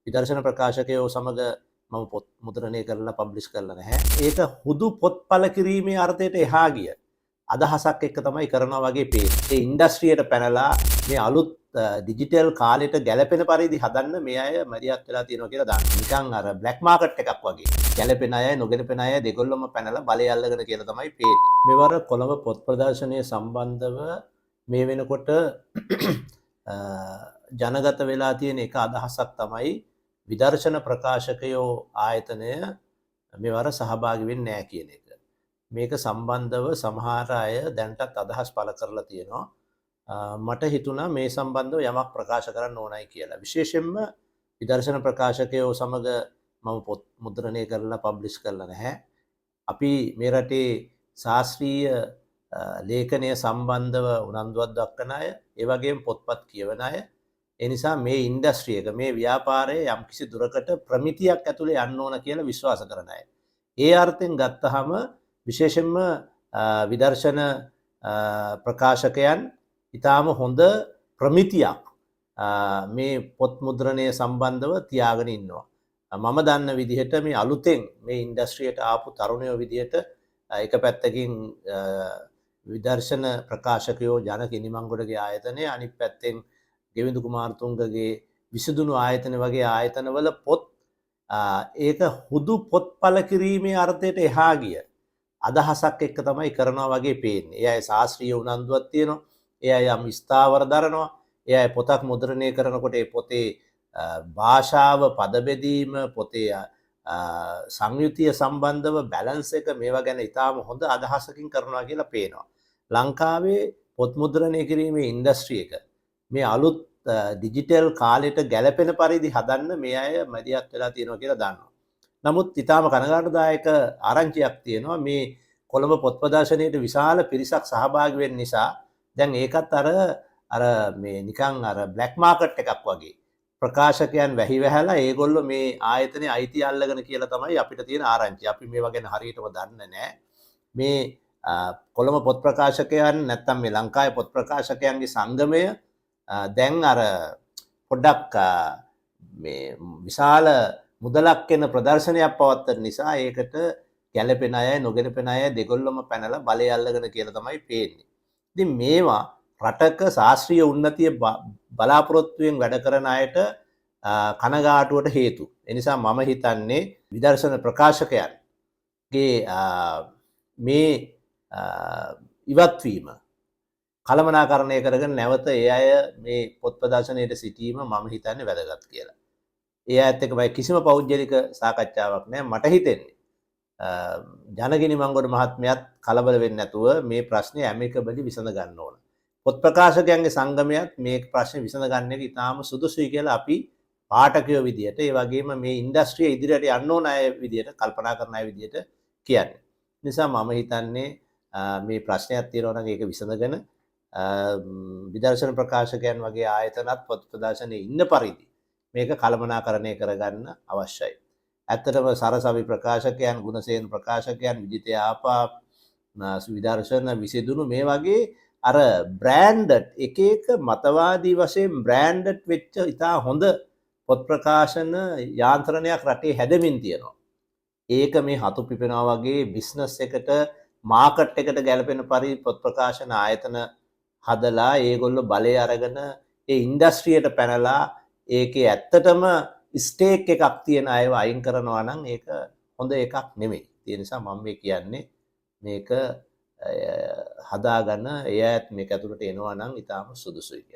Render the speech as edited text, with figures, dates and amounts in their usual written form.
විදර්ශන ප්‍රකාශකයෝ සමග මම පොත් මුද්‍රණය කරලා පබ්ලිෂ් කරලා නැහැ. ඒක හුදු පොත්පල කිරීමේ අර්ථයට එහා ගිය අදහසක් එක්ක තමයි කරනවා වගේ පේන්නේ. ඒ ඉන්ඩස්ට්‍රියට පැනලා මේ අලුත් ඩිජිටල් කාලෙට ගැලපෙන පරිදි හදන්න මේ අය මැදිහත් වෙලා තියෙනවා කියලා දාන්න. නිකන් අර බ්ලැක් මාකට් එකක් වගේ. ගැලපෙන අය නොගැලපෙන අය දෙගොල්ලම පැනලා බලය අල්ලගෙන කියලා තමයි පේන්නේ. මෙවර කොළඹ පොත් ප්‍රදර්ශනය සම්බන්ධව මේ වෙනකොට ජනගත වෙලා තියෙන එක අදහසක් තමයි විදර්ශන ප්‍රකාශකයෝ ආයතනය මෙවර සහභාගී වෙන්නේ නැහැ කියන එක. මේක සම්බන්ධව සමහර අය දැන්ටත් අදහස් පළ කරලා තියෙනවා. මට හිතුණා මේ සම්බන්ධව යමක් ප්‍රකාශ කරන්න ඕනයි කියලා. විශේෂයෙන්ම විදර්ශන ප්‍රකාශකයෝ සමග මම පොත් මුද්‍රණය කරලා පබ්ලිෂ් කරලා නැහැ. අපි මේ රටේ ශාස්ත්‍රීය ලේඛනය සම්බන්ධව උනන්දුවක් දක්වන අය, ඒ වගේම පොත්පත් කියවන අය. ඒ නිසා මේ ඉන්ඩස්ට්‍රි එක, මේ ව්‍යාපාරයේ යම්කිසි දුරකට ප්‍රමිතියක් ඇතුලේ යන්න ඕන කියලා විශ්වාස කරන අය. ඒ අර්ථයෙන් ගත්තහම විශේෂයෙන්ම විදර්ශන ප්‍රකාශකයන් ඊටාම හොඳ ප්‍රමිතියක් මේ පොත් මුද්‍රණය සම්බන්ධව තියාගෙන ඉන්නවා. මම දන්න විදිහට මේ අලුතෙන් මේ ඉන්ඩස්ට්‍රියට ආපු තරුණයෝ විදිහට එක පැත්තකින් විදර්ශන ප්‍රකාශකයෝ ජන කිනිමංගොඩගේ ආයතනය, අනිත් පැත්තෙන් ගෙවිඳු කුමාරතුංගගේ විසඳුණු ආයතන වගේ ආයතනවල පොත් ඒක හුදු පොත්පල කිරීමේ අර්ථයට එහා ගිය අදහසක් එක්ක තමයි කරනවා වගේ පේන්නේ. ඒ අය ශාස්ත්‍රීය උනන්දුවක් තියෙනවා. ඒ අය යම් ස්ථාවර දරනවා. ඒ අය පොතක් මුද්‍රණය කරනකොට ඒ පොතේ භාෂාව, පද බෙදීම, පොතේ සංයුතිය සම්බන්ධව බැලන්ස් එක මේවා ගැන ඉතාම හොඳ අදහසකින් කරනවා කියලා පේනවා. ලංකාවේ පොත් මුද්‍රණය කිරීමේ ඉන්ඩස්ට්‍රි එක මේ අලුත් ඩිජිටල් කාලෙට ගැලපෙන පරිදි හදන්න මේ අය මැදිහත් වෙලා තියෙනවා කියලා දන්නවා. නමුත් ඊටාම කනගාටුදායක ආරංචියක් තියෙනවා. මේ කොළඹ පොත් ප්‍රදර්ශනයේට විශාල පිරිසක් සහභාගී වෙන්න නිසා දැන් ඒකත් අර මේ නිකන් අර බ්ලැක් මාකට් එකක් වගේ. ප්‍රකාශකයන් වැහි වැහැලා ඒගොල්ලෝ මේ ආයතනයේ අයිතිය අල්ලගෙන කියලා තමයි අපිට තියෙන ආරංචිය. අපි මේවා ගැන හරියටම දන්නේ නැහැ. මේ කොළඹ පොත් ප්‍රකාශකයන් නැත්තම් මේ ලංකාවේ පොත් ප්‍රකාශකයන්ගේ සංගමය දැන් අර පොඩ්ඩක් මේ විශාල මුදලක් එන ප්‍රදර්ශනයක් පවත්වන නිසා ඒකට ගැලපෙන අය නොගැලපෙන අය දෙගොල්ලම පැනලා බලය අල්ලගෙන කියලා තමයි පේන්නේ. ඉතින් මේවා රටක ශාස්ත්‍රීය උන්නතිය බලාපොරොත්තුවෙන් වැඩ කරන අයට කනගාටුවට හේතු. ඒ නිසා මම හිතන්නේ විදර්ශන ප්‍රකාශකයන්ගේ මේ ඉවත්වීම කළමනාකරණය කරගෙන නැවත ඒ අය මේ පොත් ප්‍රදර්ශනයට සිටීම මම හිතන්නේ වැදගත් කියලා. ඒ ඇත්ත එක්ක මම කිසිම පෞද්ගලික සාකච්ඡාවක් නැහැ. මට හිතෙන්නේ ජනගිනි මංගොඩ මහත්මයාත් කලබල වෙන්නේ නැතුව මේ ප්‍රශ්නේ ඇමිකබලි විසඳ ගන්න ඕන. පොත් ප්‍රකාශකයන්ගේ සංගමයත් මේ ප්‍රශ්නේ විසඳ ගන්න එක ඉතාම සුදුසුයි කියලා අපි පාඨකයෝ විදියට, ඒ වගේම මේ ඉන්ඩස්ට්‍රිය ඉදිරියට යන්න ඕන අය විදියට, කල්පනා කරන අය විදියට කියන්නේ. නිසා මම හිතන්නේ මේ ප්‍රශ්නයක් තියෙනවා නම් ඒක විසඳගෙන විදර්ශන ප්‍රකාශකයන් වගේ ආයතනත් පොත් ප්‍රදර්ශනයේ ඉන්න පරිදි මේක කළමනාකරණය කරගන්න අවශ්‍යයි. ඇත්තටම සරසවි ප්‍රකාශකයන්, ගුණසේන ප්‍රකාශකයන්, විජිත ආපා, විදර්ශන විසඳුණු මේ වගේ අර බ්‍රෑන්ඩඩ් එක එක මතවාදී වශයෙන් බ්‍රෑන්ඩඩ් වෙච්ච ඉතා හොඳ පොත් ප්‍රකාශන යාන්ත්‍රණයක් රටේ හැදෙමින් තියෙනවා. ඒක මේ හතු පිපෙනවා වගේ බිස්නස් එකට, මාකට් එකට ගැලපෙන පරිදි පොත් ප්‍රකාශන ආයතන හදලා ඒගොල්ලෝ බලය අරගෙන ඒ ඉන්ඩස්ට්‍රියට පැනලා ඒකේ ඇත්තටම ස්ටේක් එකක් තියෙන අයව අයින් කරනවා නම් ඒක හොඳ එකක් නෙමෙයි. ඒ නිසා මම මේ කියන්නේ මේක හදාගන්න එයාත් මේක ඇතුළට එනවා නම් ඊටාම සුදුසුයි කියලා.